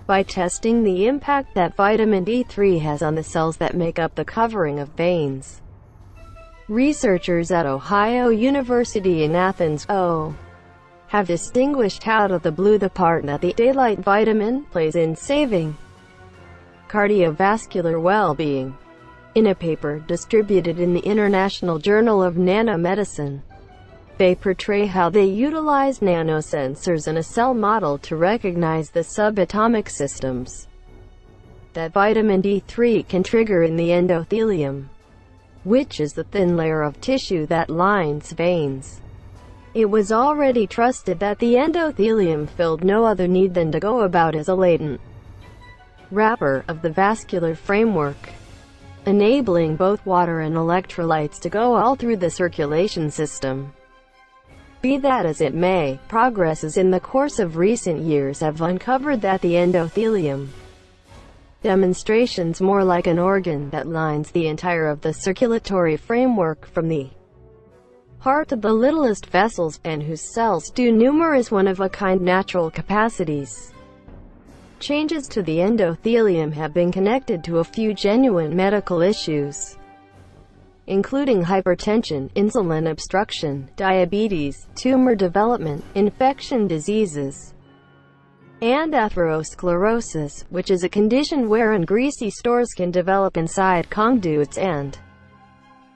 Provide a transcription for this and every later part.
by testing the impact that vitamin D3 has on the cells that make up the covering of veins. Researchers at Ohio University in Athens, have distinguished out of the blue the part that the daylight vitamin plays in saving cardiovascular well-being. In a paper distributed in the International Journal of Nanomedicine, they portray how they utilize nanosensors in a cell model to recognize the subatomic systems that vitamin D3 can trigger in the endothelium, which is the thin layer of tissue that lines veins. It was already trusted that the endothelium filled no other need than to go about as a latent wrapper of the vascular framework, enabling both water and electrolytes to go all through the circulation system. Be that as it may, progresses in the course of recent years have uncovered that the endothelium demonstrations more like an organ that lines the entire of the circulatory framework from the heart to the littlest vessels, and whose cells do numerous one-of-a-kind natural capacities. Changes to the endothelium have been connected to a few genuine medical issues, including hypertension, insulin obstruction, diabetes, tumor development, infection diseases, and atherosclerosis, which is a condition wherein greasy stores can develop inside conduits and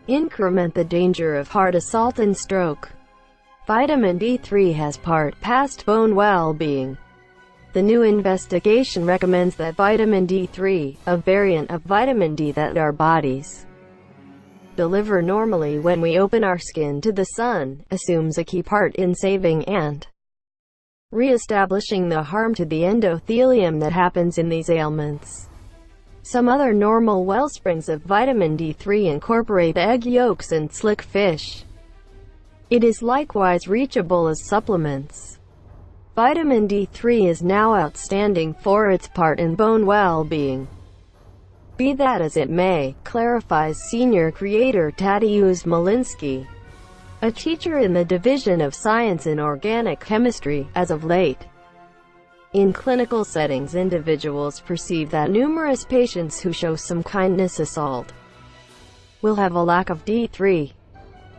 increment the danger of heart assault and stroke. Vitamin D3 has part past bone well-being. The new investigation recommends that vitamin D3, a variant of vitamin D that our bodies deliver normally when we open our skin to the sun, assumes a key part in saving and re-establishing the harm to the endothelium that happens in these ailments. Some other normal wellsprings of vitamin D3 incorporate egg yolks and slick fish. It is likewise reachable as supplements. Vitamin D3 is now outstanding for its part in bone well-being. Be that as it may, clarifies senior creator Tadeusz Maliński, a teacher in the Division of Science in Organic Chemistry, as of late. In clinical settings, individuals perceive that numerous patients who show some kindness assault will have a lack of D3.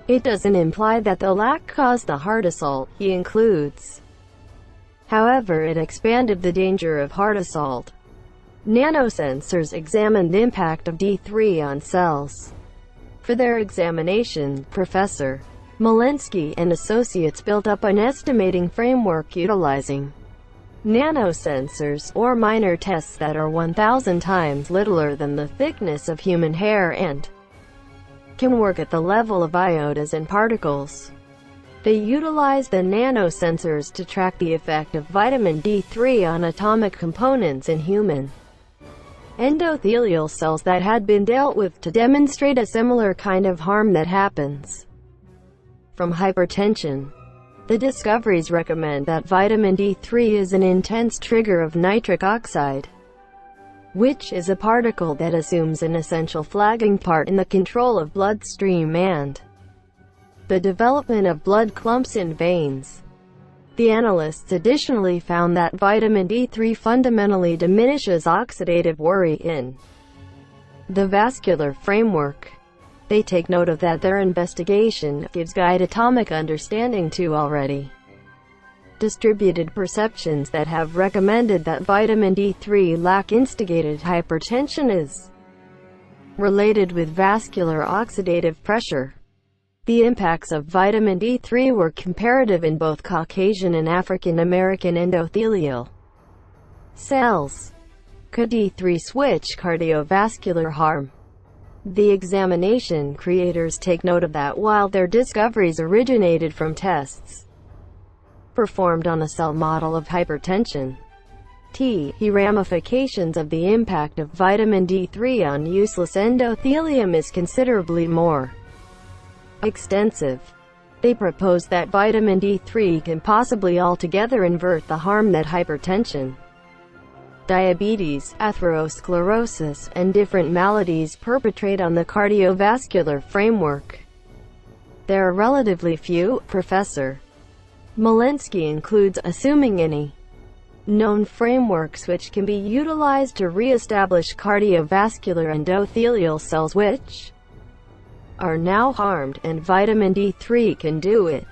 It doesn't imply that the lack caused the heart assault, he includes. However, it expanded the danger of heart assault. Nanosensors examined the impact of D3 on cells. For their examination, Professor Maliński and associates built up an estimating framework utilizing nanosensors, or minor tests that are 1,000 times littler than the thickness of human hair and can work at the level of iotas and particles. They utilize the nanosensors to track the effect of vitamin D3 on atomic components in human endothelial cells that had been dealt with, to demonstrate a similar kind of harm that happens from hypertension. The discoveries recommend that vitamin D3 is an intense trigger of nitric oxide, which is a particle that assumes an essential flagging part in the control of bloodstream and the development of blood clumps in veins. The analysts additionally found that vitamin D3 fundamentally diminishes oxidative worry in the vascular framework. They take note of that their investigation gives guide atomic understanding to already distributed perceptions that have recommended that vitamin D3 lack instigated hypertension is related with vascular oxidative pressure. The impacts of vitamin D3 were comparative in both Caucasian and African American endothelial cells. Could D3 switch cardiovascular harm? The examination creators take note of that while their discoveries originated from tests performed on a cell model of hypertension, ramifications of the impact of vitamin D3 on useless endothelium is considerably more extensive. They propose that vitamin D3 can possibly altogether invert the harm that hypertension, diabetes, atherosclerosis, and different maladies perpetrate on the cardiovascular framework. There are relatively few, Professor Maliński includes, assuming any known frameworks which can be utilized to re-establish cardiovascular endothelial cells which are now harmed, and vitamin D3 can do it.